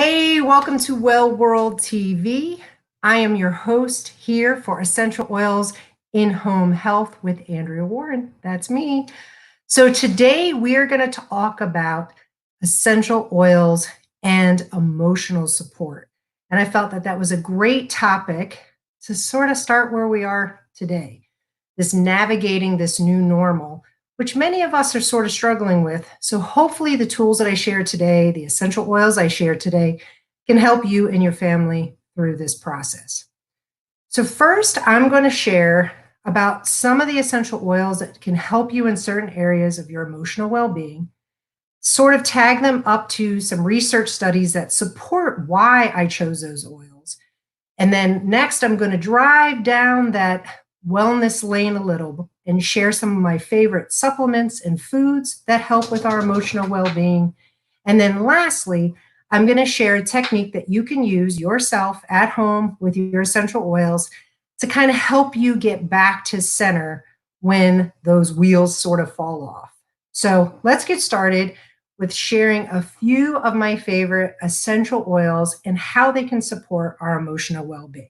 Hey, welcome to Well World TV. I am your host here for Essential Oils in Home Health with Andrea Warren. That's me. So today we are going to talk about essential oils and emotional support. And I felt that that was a great topic to sort of start where we are today, this navigating this new normal, which many of us are sort of struggling with. So hopefully the tools that I share today, the essential oils I share today, can help you and your family through this process. So first, I'm going to share about some of the essential oils that can help you in certain areas of your emotional well-being, sort of tag them up to some research studies that support why I chose those oils. And then next, I'm going to drive down that wellness lane a little and share some of my favorite supplements and foods that help with our emotional well-being. And then lastly, I'm going to share a technique that you can use yourself at home with your essential oils to kind of help you get back to center when those wheels sort of fall off. So let's get started with sharing a few of my favorite essential oils and how they can support our emotional well-being.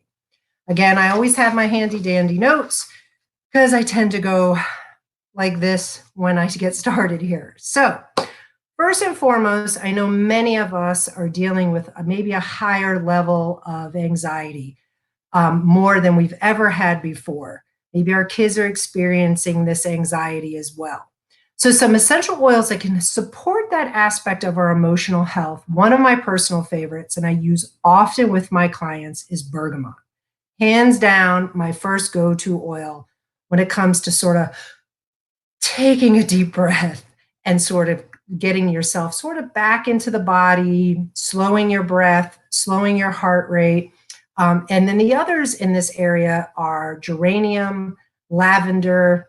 Again, I always have my handy dandy notes because I tend to go like this when I get started here. So first and foremost, I know many of us are dealing with maybe a higher level of anxiety, more than we've ever had before. Maybe our kids are experiencing this anxiety as well. So some essential oils that can support that aspect of our emotional health. One of my personal favorites, and I use often with my clients, is bergamot. Hands down, my first go-to oil when it comes to sort of taking a deep breath and sort of getting yourself sort of back into the body, slowing your breath, slowing your heart rate. And then the others in this area are geranium, lavender,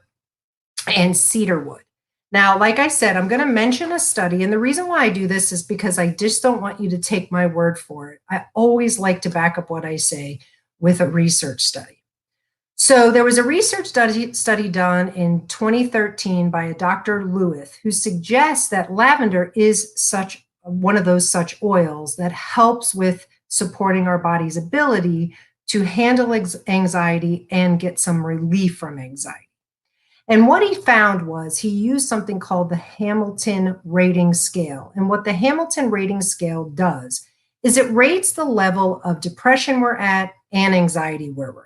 and cedarwood. Now, like I said, I'm going to mention a study. And the reason why I do this is because I just don't want you to take my word for it. I always like to back up what I say with a research study. So there was a research study done in 2013 by a Dr. Lewis who suggests that lavender is one of those such oils that helps with supporting our body's ability to handle anxiety and get some relief from anxiety. And what he found was he used something called the Hamilton Rating Scale. And what the Hamilton Rating Scale does is it rates the level of depression we're at and anxiety where we're at.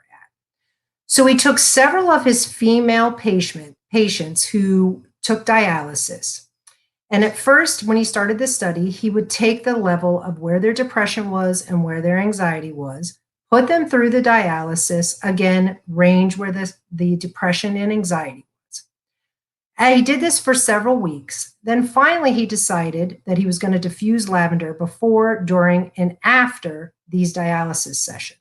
So he took several of his female patients who took dialysis. And at first, when he started the study, he would take the level of where their depression was and where their anxiety was, put them through the dialysis, again, range where the depression and anxiety was. And he did this for several weeks. Then finally, he decided that he was going to diffuse lavender before, during, and after these dialysis sessions.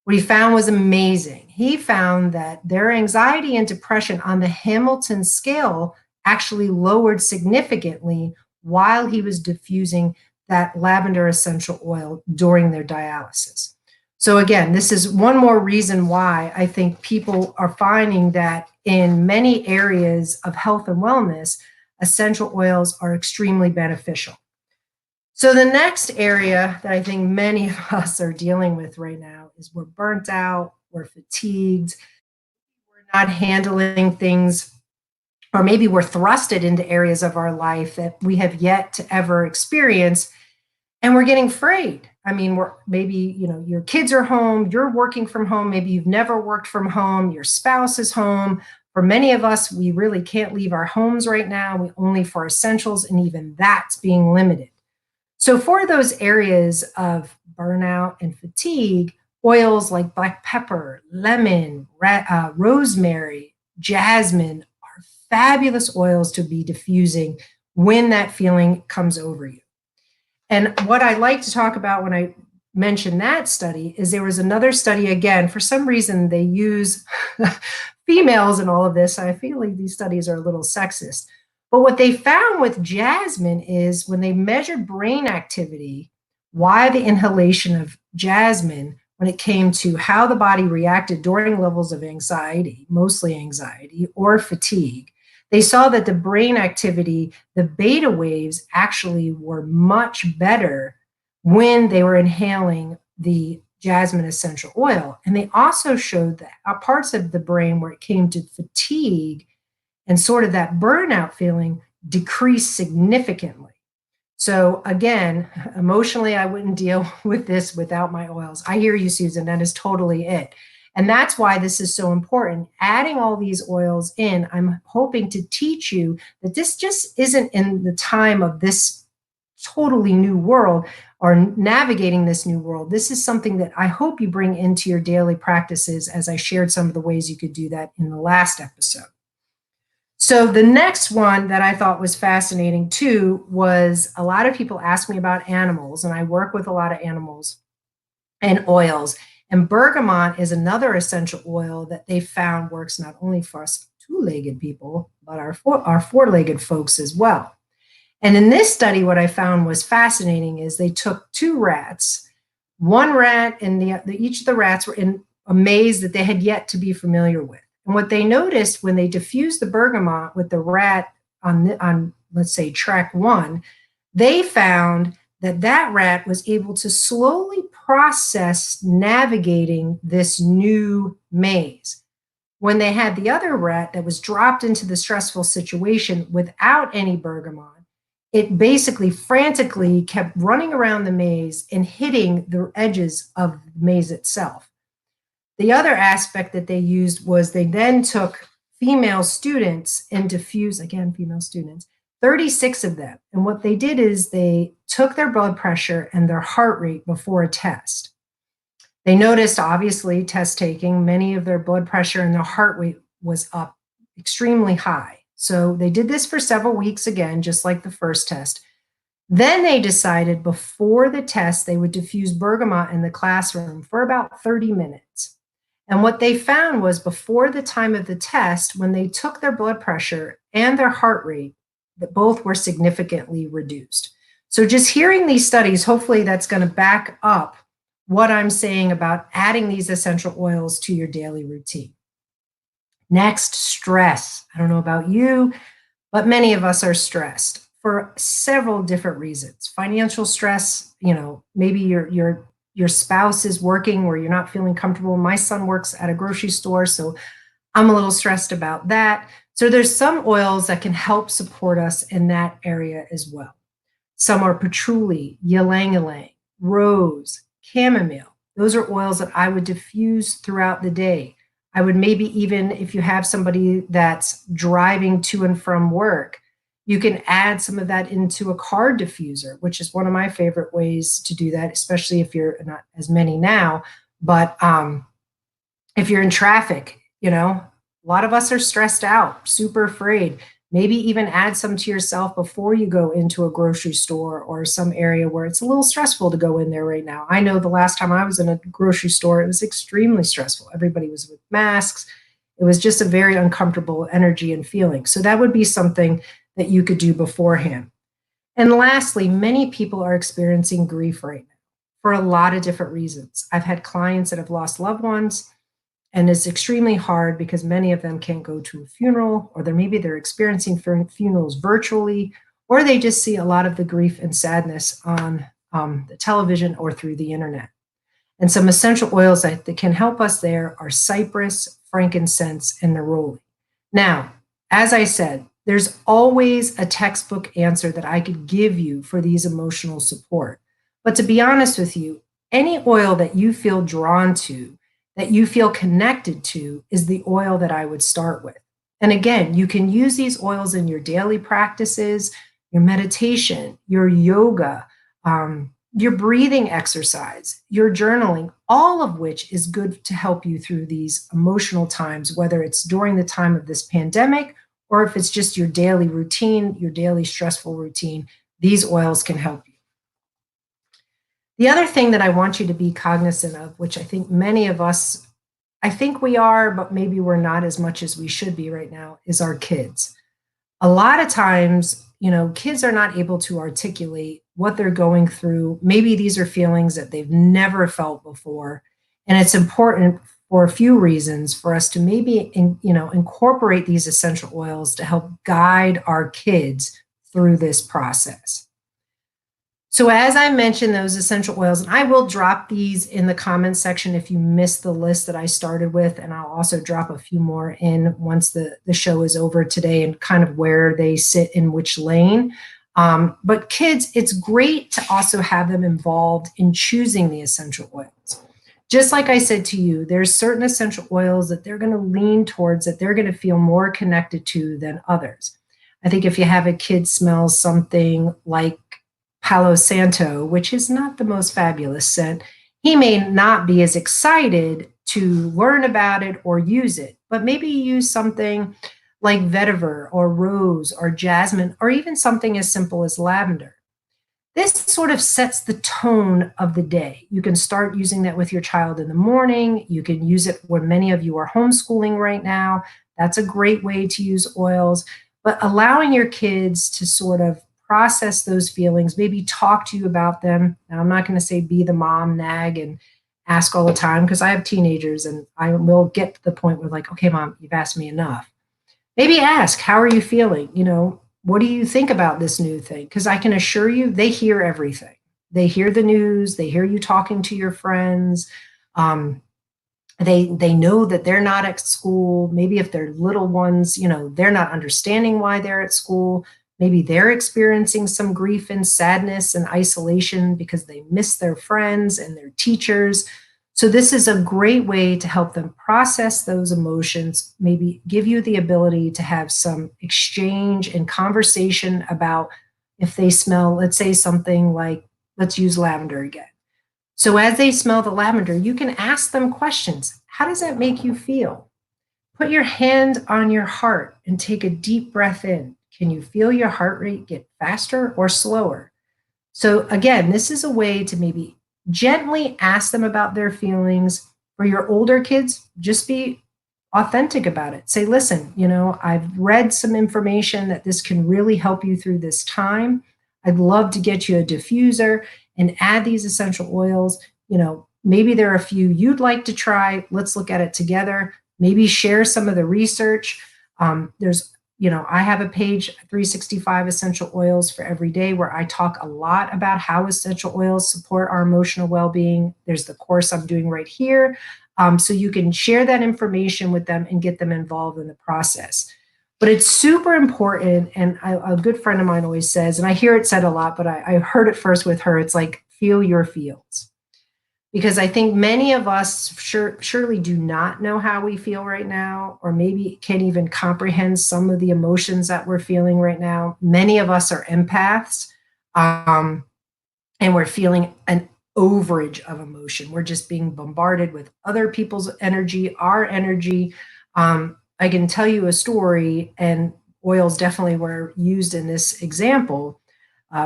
What he found was amazing. He found that their anxiety and depression on the Hamilton scale actually lowered significantly while he was diffusing that lavender essential oil during their dialysis. So again, this is one more reason why I think people are finding that in many areas of health and wellness, essential oils are extremely beneficial. So the next area that I think many of us are dealing with right now is we're burnt out, we're fatigued, we're not handling things, or maybe we're thrusted into areas of our life that we have yet to ever experience, and we're getting afraid. I mean, your kids are home, you're working from home, maybe you've never worked from home, your spouse is home. For many of us, we really can't leave our homes right now, only for essentials, and even that's being limited. So for those areas of burnout and fatigue, oils like black pepper, lemon, rosemary, jasmine are fabulous oils to be diffusing when that feeling comes over you. And what I like to talk about when I mention that study is there was another study, again, for some reason they use females in all of this. I feel like these studies are a little sexist. But what they found with jasmine is when they measured brain activity, why the inhalation of jasmine, when it came to how the body reacted during levels of anxiety, mostly anxiety or fatigue, they saw that the brain activity, the beta waves actually were much better when they were inhaling the jasmine essential oil. And they also showed that parts of the brain where it came to fatigue and sort of that burnout feeling decreased significantly. So again, emotionally, I wouldn't deal with this without my oils. I hear you, Susan. That is totally it. And that's why this is so important. Adding all these oils in, I'm hoping to teach you that this just isn't in the time of this totally new world or navigating this new world. This is something that I hope you bring into your daily practices, as I shared some of the ways you could do that in the last episode. So the next one that I thought was fascinating too was a lot of people ask me about animals, and I work with a lot of animals and oils. And bergamot is another essential oil that they found works not only for us two-legged people, but our four-legged folks as well. And in this study, what I found was fascinating is they took two rats, one rat, and each of the rats were in a maze that they had yet to be familiar with. And what they noticed when they diffused the bergamot with the rat on let's say track 1, they found that that rat was able to slowly process navigating this new maze. When they had the other rat that was dropped into the stressful situation without any bergamot, it basically frantically kept running around the maze and hitting the edges of the maze itself. The other aspect that they used was they then took female students and diffused, again, female students, 36 of them. And what they did is they took their blood pressure and their heart rate before a test. They noticed, obviously, test taking, many of their blood pressure and their heart rate was up extremely high. So they did this for several weeks again, just like the first test. Then they decided before the test, they would diffuse bergamot in the classroom for about 30 minutes. And what they found was before the time of the test, when they took their blood pressure and their heart rate, that both were significantly reduced. So just hearing these studies, hopefully that's going to back up what I'm saying about adding these essential oils to your daily routine. Next, stress. I don't know about you, but many of us are stressed for several different reasons. Financial stress, maybe your spouse is working where you're not feeling comfortable. My son works at a grocery store, so I'm a little stressed about that. So there's some oils that can help support us in that area as well. Some are patchouli, ylang-ylang, rose, chamomile. Those are oils that I would diffuse throughout the day. I would maybe even, if you have somebody that's driving to and from work, you can add some of that into a car diffuser, which is one of my favorite ways to do that, especially if you're not as many now, but if you're in traffic, a lot of us are stressed out, super afraid. Maybe even add some to yourself before you go into a grocery store or some area where it's a little stressful to go in there right now. I know the last time I was in a grocery store, it was extremely stressful. Everybody was with masks. It was just a very uncomfortable energy and feeling. So that would be something that you could do beforehand. And lastly, many people are experiencing grief right now for a lot of different reasons. I've had clients that have lost loved ones, and it's extremely hard because many of them can't go to a funeral, or maybe they're experiencing funerals virtually, or they just see a lot of the grief and sadness on the television or through the internet. And some essential oils that can help us there are cypress, frankincense, and neroli. Now, as I said, there's always a textbook answer that I could give you for these emotional support. But to be honest with you, any oil that you feel drawn to, that you feel connected to, is the oil that I would start with. And again, you can use these oils in your daily practices, your meditation, your yoga, your breathing exercise, your journaling, all of which is good to help you through these emotional times, whether it's during the time of this pandemic or if it's just your daily routine, your daily stressful routine. These oils can help you. The other thing that I want you to be cognizant of, which I think many of us, I think we are, but maybe we're not as much as we should be right now, is our kids. A lot of times, kids are not able to articulate what they're going through. Maybe these are feelings that they've never felt before. And it's important for a few reasons for us to maybe, incorporate these essential oils to help guide our kids through this process. So as I mentioned, those essential oils, and I will drop these in the comments section if you missed the list that I started with, and I'll also drop a few more in once the show is over today and kind of where they sit in which lane. But kids, it's great to also have them involved in choosing the essential oils. Just like I said to you, there's certain essential oils that they're going to lean towards, that they're going to feel more connected to than others. I think if you have a kid smell something like Palo Santo, which is not the most fabulous scent, he may not be as excited to learn about it or use it, but maybe use something like vetiver or rose or jasmine, or even something as simple as lavender. This sort of sets the tone of the day. You can start using that with your child in the morning. You can use it when many of you are homeschooling right now. That's a great way to use oils, but allowing your kids to sort of process those feelings, maybe talk to you about them. Now, I'm not going to say be the mom, nag, and ask all the time, because I have teenagers and I will get to the point where, like, okay, mom, you've asked me enough. Maybe ask, how are you feeling? What do you think about this new thing? Because I can assure you, they hear everything. They hear the news, they hear you talking to your friends. Um, they know that they're not at school. Maybe if they're little ones, they're not understanding why they're at school. Maybe they're experiencing some grief and sadness and isolation because they miss their friends and their teachers. So this is a great way to help them process those emotions, maybe give you the ability to have some exchange and conversation about if they smell, let's say something like, let's use lavender again. So as they smell the lavender, you can ask them questions. How does that make you feel? Put your hand on your heart and take a deep breath in. Can you feel your heart rate get faster or slower? So again, this is a way to maybe gently ask them about their feelings. For your older kids, just be authentic about it. Say, listen, I've read some information that this can really help you through this time. I'd love to get you a diffuser and add these essential oils. Maybe there are a few you'd like to try. Let's look at it together. Maybe share some of the research. I have a page, 365 essential oils for every day, where I talk a lot about how essential oils support our emotional well-being. There's the course I'm doing right here. So you can share that information with them and get them involved in the process. But it's super important. And a good friend of mine always says, and I hear it said a lot, but I heard it first with her, it's like, feel your feels. Because I think many of us surely do not know how we feel right now, or maybe can't even comprehend some of the emotions that we're feeling right now. Many of us are empaths, and we're feeling an overage of emotion. We're just being bombarded with other people's energy, our energy. I can tell you a story, and oils definitely were used in this example.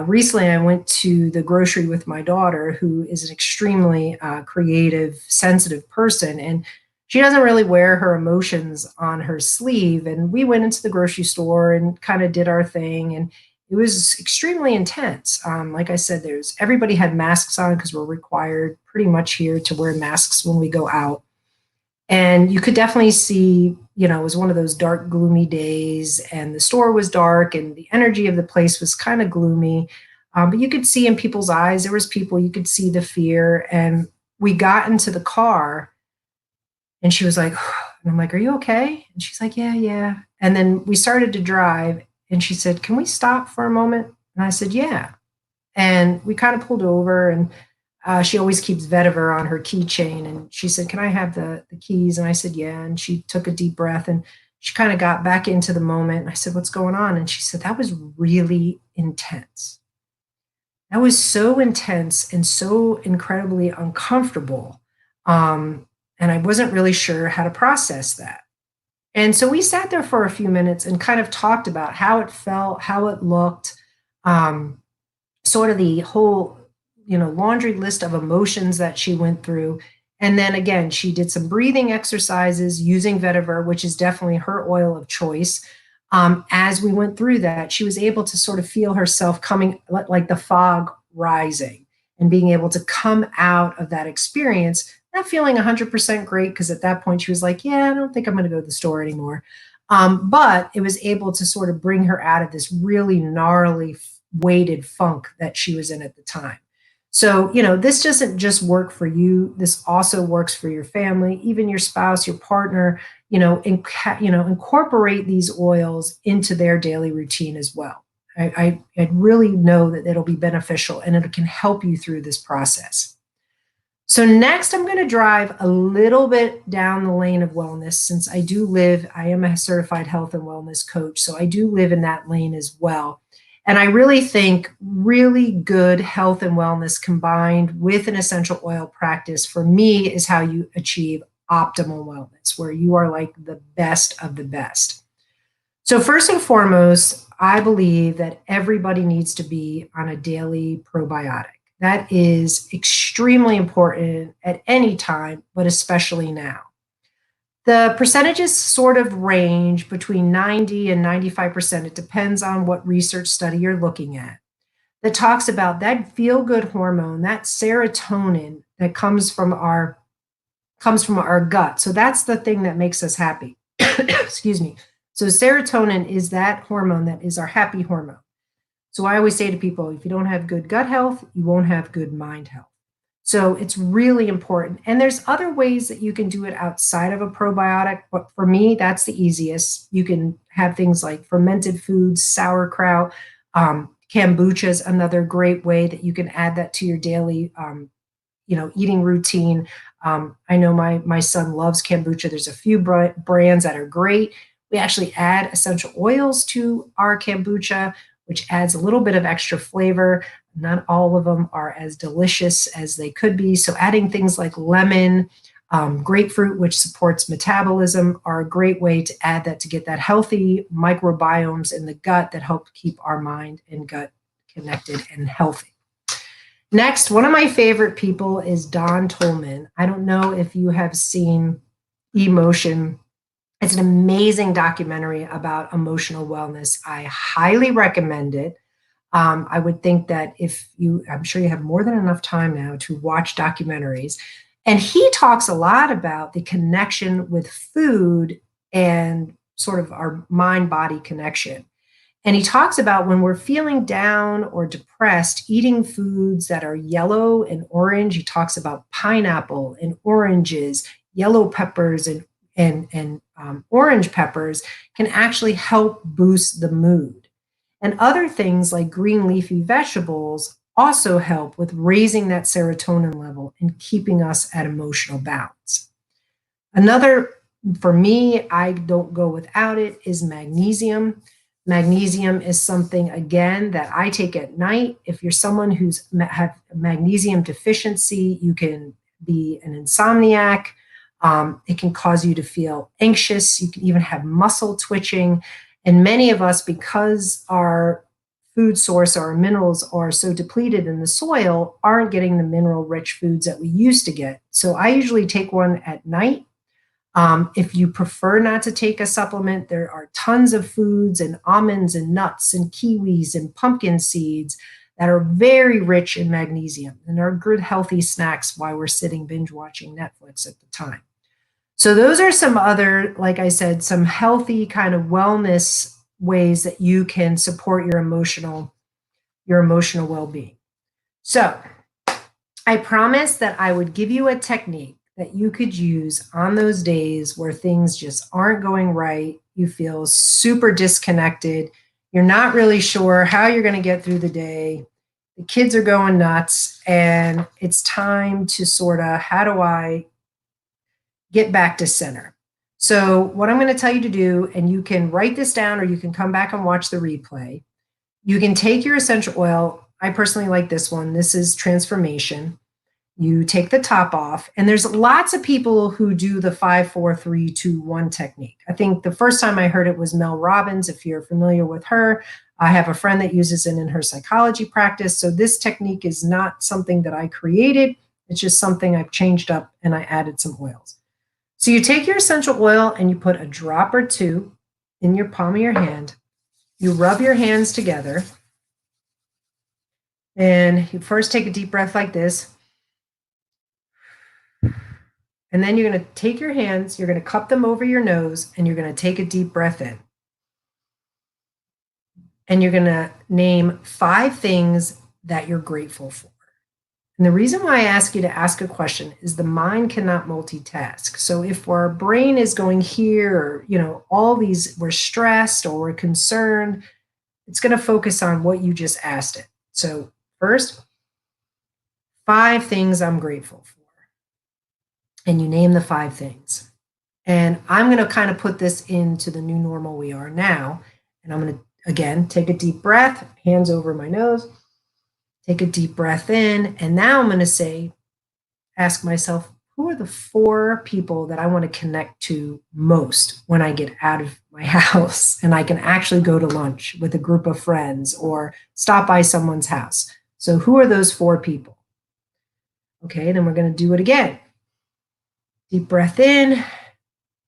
Recently, I went to the grocery with my daughter, who is an extremely creative, sensitive person, and she doesn't really wear her emotions on her sleeve. And we went into the grocery store and kind of did our thing, and it was extremely intense. Like I said, everybody had masks on because we're required pretty much here to wear masks when we go out. And you could definitely see, it was one of those dark, gloomy days, and the store was dark, and the energy of the place was kind of gloomy. But you could see in people's eyes, there was people, you could see the fear. And we got into the car, and she was like, and I'm like, are you okay? And she's like, yeah, yeah. And then we started to drive, and she said, can we stop for a moment? And I said, yeah. And we kind of pulled over, and she always keeps vetiver on her keychain. And she said, can I have the keys? And I said, yeah. And she took a deep breath, and she kind of got back into the moment. And I said, what's going on? And she said, that was really intense. That was so intense and so incredibly uncomfortable. And I wasn't really sure how to process that. And so we sat there for a few minutes and kind of talked about how it felt, how it looked, sort of the whole, laundry list of emotions that she went through. And then again, she did some breathing exercises using vetiver, which is definitely her oil of choice. As we went through that, she was able to sort of feel herself coming, like the fog rising, and being able to come out of that experience, not feeling 100% great, because at that point she was like, yeah, I don't think I'm going to go to the store anymore. But it was able to sort of bring her out of this really gnarly weighted funk that she was in at the time. So, this doesn't just work for you. This also works for your family, even your spouse, your partner, incorporate these oils into their daily routine as well. I really know that it'll be beneficial and it can help you through this process. So next, I'm going to drive a little bit down the lane of wellness since I am a certified health and wellness coach. So I do live in that lane as well. And I really think really good health and wellness combined with an essential oil practice for me is how you achieve optimal wellness, where you are like the best of the best. So first and foremost, I believe that everybody needs to be on a daily probiotic. That is extremely important at any time, but especially now. The percentages sort of range between 90 and 95%. It depends on what research study you're looking at. That talks about that feel-good hormone, that serotonin that comes from our gut. So that's the thing that makes us happy. Excuse me. So serotonin is that hormone that is our happy hormone. So I always say to people, if you don't have good gut health, you won't have good mind health. So it's really important. And there's other ways that you can do it outside of a probiotic, but for me, that's the easiest. You can have things like fermented foods, sauerkraut, kombucha is another great way that you can add that to your daily, eating routine. I know my son loves kombucha. There's a few brands that are great. We actually add essential oils to our kombucha, which adds a little bit of extra flavor. Not all of them are as delicious as they could be. So adding things like lemon, grapefruit, which supports metabolism, are a great way to add that to get that healthy microbiomes in the gut that help keep our mind and gut connected and healthy. Next, one of my favorite people is Don Tolman. I don't know if you have seen Emotion. It's an amazing documentary about emotional wellness. I highly recommend it. I would think that I'm sure you have more than enough time now to watch documentaries. And he talks a lot about the connection with food and sort of our mind-body connection. And he talks about when we're feeling down or depressed, eating foods that are yellow and orange. He talks about pineapple and oranges, yellow peppers and orange peppers can actually help boost the mood. And other things like green leafy vegetables also help with raising that serotonin level and keeping us at emotional balance. Another, for me, I don't go without it, is magnesium. Magnesium is something, again, that I take at night. If you're someone who's have magnesium deficiency, you can be an insomniac. It can cause you to feel anxious. You can even have muscle twitching. And many of us, because our food source, our minerals are so depleted in the soil, aren't getting the mineral-rich foods that we used to get. So I usually take one at night. If you prefer not to take a supplement, there are tons of foods and almonds and nuts and kiwis and pumpkin seeds that are very rich in magnesium and are good, healthy snacks while we're sitting binge watching Netflix at the time. So those are some other, like I said, some healthy kind of wellness ways that you can support your emotional well-being. So I promised that I would give you a technique that you could use on those days where things just aren't going right. You feel super disconnected. You're not really sure how you're going to get through the day. The kids are going nuts, and it's time to sort of, how do I get back to center? So what I'm going to tell you to do, and you can write this down or you can come back and watch the replay. You can take your essential oil. I personally like this one. This is Transformation. You take the top off, and there's lots of people who do the 5, 4, 3, 2, 1 technique. I think the first time I heard it was Mel Robbins. If you're familiar with her, I have a friend that uses it in her psychology practice. So this technique is not something that I created. It's just something I've changed up, and I added some oils. So you take your essential oil and you put a drop or two in your palm of your hand. You rub your hands together, and you first take a deep breath like this. And then you're going to take your hands, you're going to cup them over your nose, and you're going to take a deep breath in. and you're going to name 5 things that you're grateful for. And the reason why I ask you to ask a question is the mind cannot multitask. So if our brain is going here, or, all these, we're stressed or we're concerned, it's going to focus on what you just asked it. So first, 5 things I'm grateful for. And you name the 5 things. And I'm going to kind of put this into the new normal we are now. And I'm going to, again, take a deep breath, hands over my nose, take a deep breath in. And now I'm going to ask myself, who are the 4 people that I want to connect to most when I get out of my house and I can actually go to lunch with a group of friends or stop by someone's house? So who are those 4 people? Okay, then we're going to do it again. Deep breath in.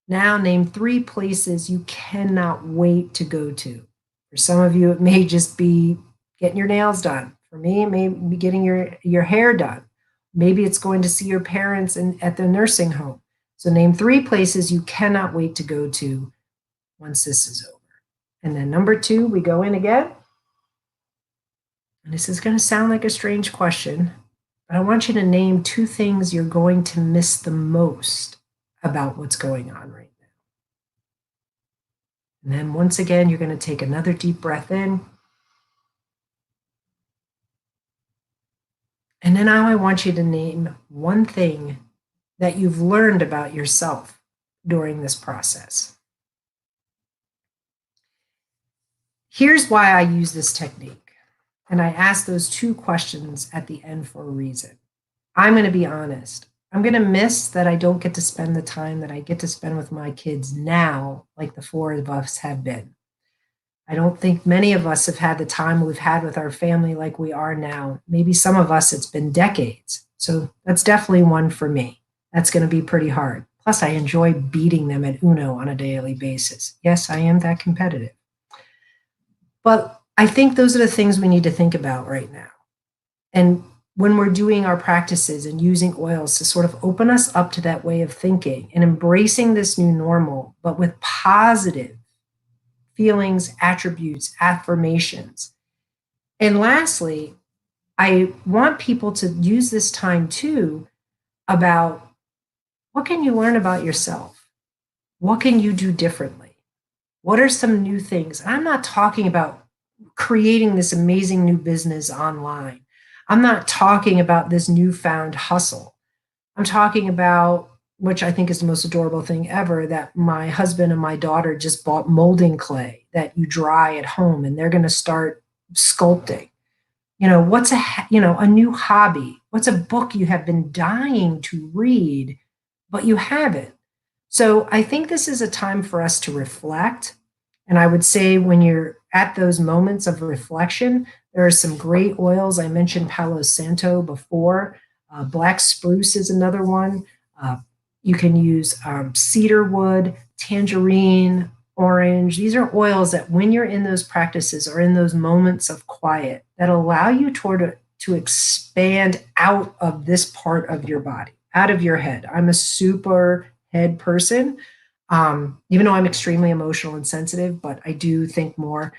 Now name 3 places you cannot wait to go to. For some of you, it may just be getting your nails done. For me, it may be getting your hair done. Maybe it's going to see your parents at the nursing home. So name 3 places you cannot wait to go to once this is over. And then number 2, we go in again. And this is going to sound like a strange question, but I want you to name 2 things you're going to miss the most about what's going on right now. And then once again, you're going to take another deep breath in. And then now I want you to name 1 thing that you've learned about yourself during this process. Here's why I use this technique. And I ask those 2 questions at the end for a reason. I'm going to be honest. I'm going to miss that I don't get to spend the time that I get to spend with my kids now, like the 4 of us have been. I don't think many of us have had the time we've had with our family like we are now. Maybe some of us, it's been decades. So that's definitely one for me. That's going to be pretty hard. Plus, I enjoy beating them at Uno on a daily basis. Yes, I am that competitive. But I think those are the things we need to think about right now. And when we're doing our practices and using oils to sort of open us up to that way of thinking and embracing this new normal, but with positive feelings, attributes, affirmations. And lastly, I want people to use this time too about what can you learn about yourself? What can you do differently? What are some new things? And I'm not talking about creating this amazing new business online. I'm not talking about this newfound hustle. I'm talking about, which I think is the most adorable thing ever, that my husband and my daughter just bought molding clay that you dry at home, and they're going to start sculpting. What's a new hobby? What's a book you have been dying to read, but you haven't? So I think this is a time for us to reflect. And I would say when you're at those moments of reflection, there are some great oils. I mentioned Palo Santo before. Black spruce is another one. You can use cedar wood, tangerine, orange. These are oils that when you're in those practices or in those moments of quiet that allow you to expand out of this part of your body, out of your head. I'm a super head person, even though I'm extremely emotional and sensitive, but I do think more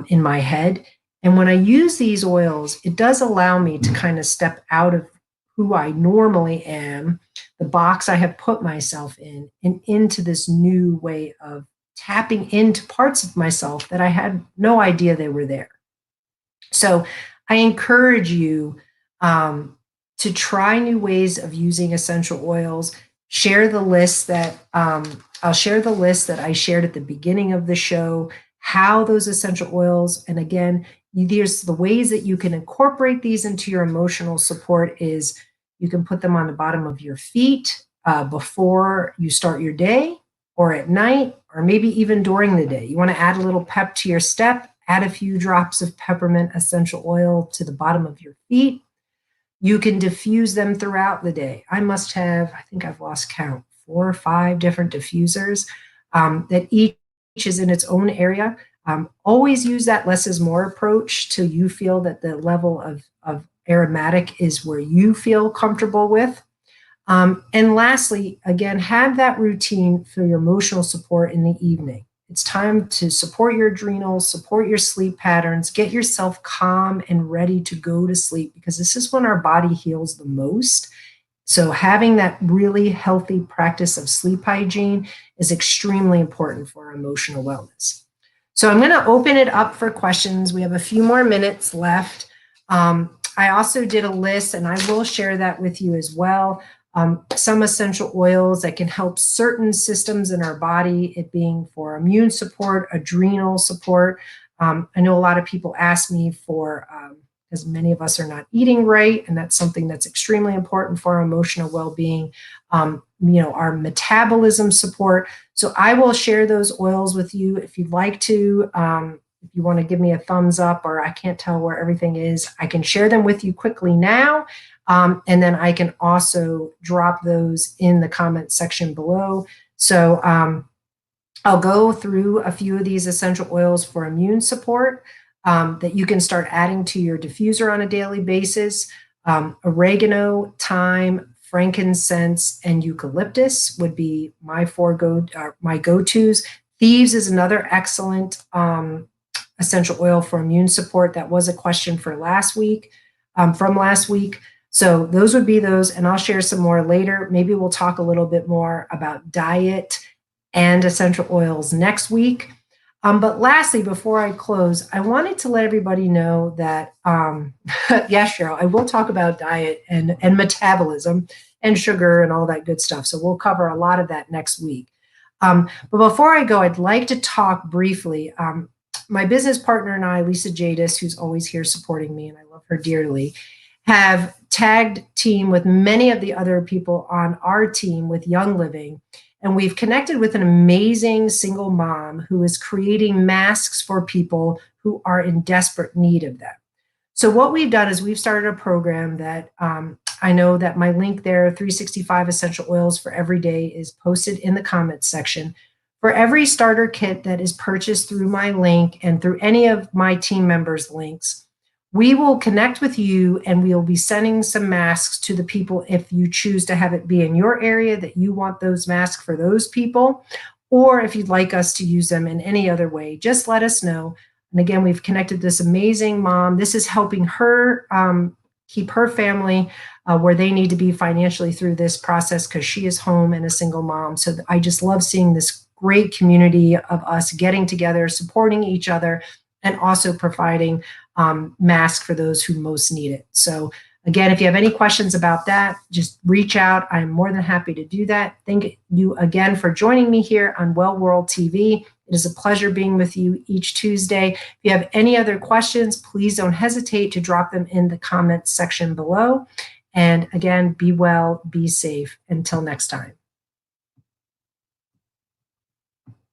in my head. And when I use these oils, it does allow me to kind of step out of who I normally am, the box I have put myself in, and into this new way of tapping into parts of myself that I had no idea they were there. So I encourage you to try new ways of using essential oils. Share the list that I'll share the list that I shared at the beginning of the show, how those essential oils, and again, there's the ways that you can incorporate these into your emotional support is you can put them on the bottom of your feet before you start your day or at night, or maybe even during the day. You want to add a little pep to your step, add a few drops of peppermint essential oil to the bottom of your feet. You can diffuse them throughout the day. I must have, I think I've lost count, 4 or 5 different diffusers that each is in its own area. Always use that less is more approach till you feel that the level of aromatic is where you feel comfortable with. And lastly, again, have that routine for your emotional support in the evening. It's time to support your adrenals, support your sleep patterns, get yourself calm and ready to go to sleep, because this is when our body heals the most. So having that really healthy practice of sleep hygiene is extremely important for our emotional wellness. So I'm going to open it up for questions. We have a few more minutes left. I also did a list, and I will share that with you as well. Some essential oils that can help certain systems in our body, it being for immune support, adrenal support. I know a lot of people ask me for, because many of us are not eating right, and that's something that's extremely important for our emotional well-being, our metabolism support. So I will share those oils with you if you'd like to. If you want to give me a thumbs up, or I can't tell where everything is, I can share them with you quickly now. And then I can also drop those in the comment section below. So I'll go through a few of these essential oils for immune support that you can start adding to your diffuser on a daily basis. Oregano, thyme, frankincense, and eucalyptus would be my my go-tos. Thieves is another excellent essential oil for immune support. That was a question for last week, from last week. So those would be those, and I'll share some more later. Maybe we'll talk a little bit more about diet and essential oils next week. But lastly, before I close, I wanted to let everybody know that, yes, Cheryl, I will talk about diet and metabolism and sugar and all that good stuff. So we'll cover a lot of that next week. But before I go, I'd like to talk briefly. My business partner and I, Lisa Jadis, who's always here supporting me, and I love her dearly, have tagged team with many of the other people on our team with Young Living. And we've connected with an amazing single mom who is creating masks for people who are in desperate need of them. So what we've done is we've started a program that I know that my link there, 365 Essential Oils for Every Day, is posted in the comments section. For every starter kit that is purchased through my link and through any of my team members' links, we will connect with you, and we will be sending some masks to the people if you choose to have it be in your area that you want those masks for those people, or if you'd like us to use them in any other way, just let us know. And again, we've connected this amazing mom. This is helping her keep her family where they need to be financially through this process, because she is home and a single mom. So I just love seeing this great community of us getting together, supporting each other, and also providing masks for those who most need it. So again, if you have any questions about that, just reach out. I'm more than happy to do that. Thank you again for joining me here on Well World TV. It is a pleasure being with you each Tuesday. If you have any other questions, please don't hesitate to drop them in the comments section below. And again, be well, be safe. Until next time.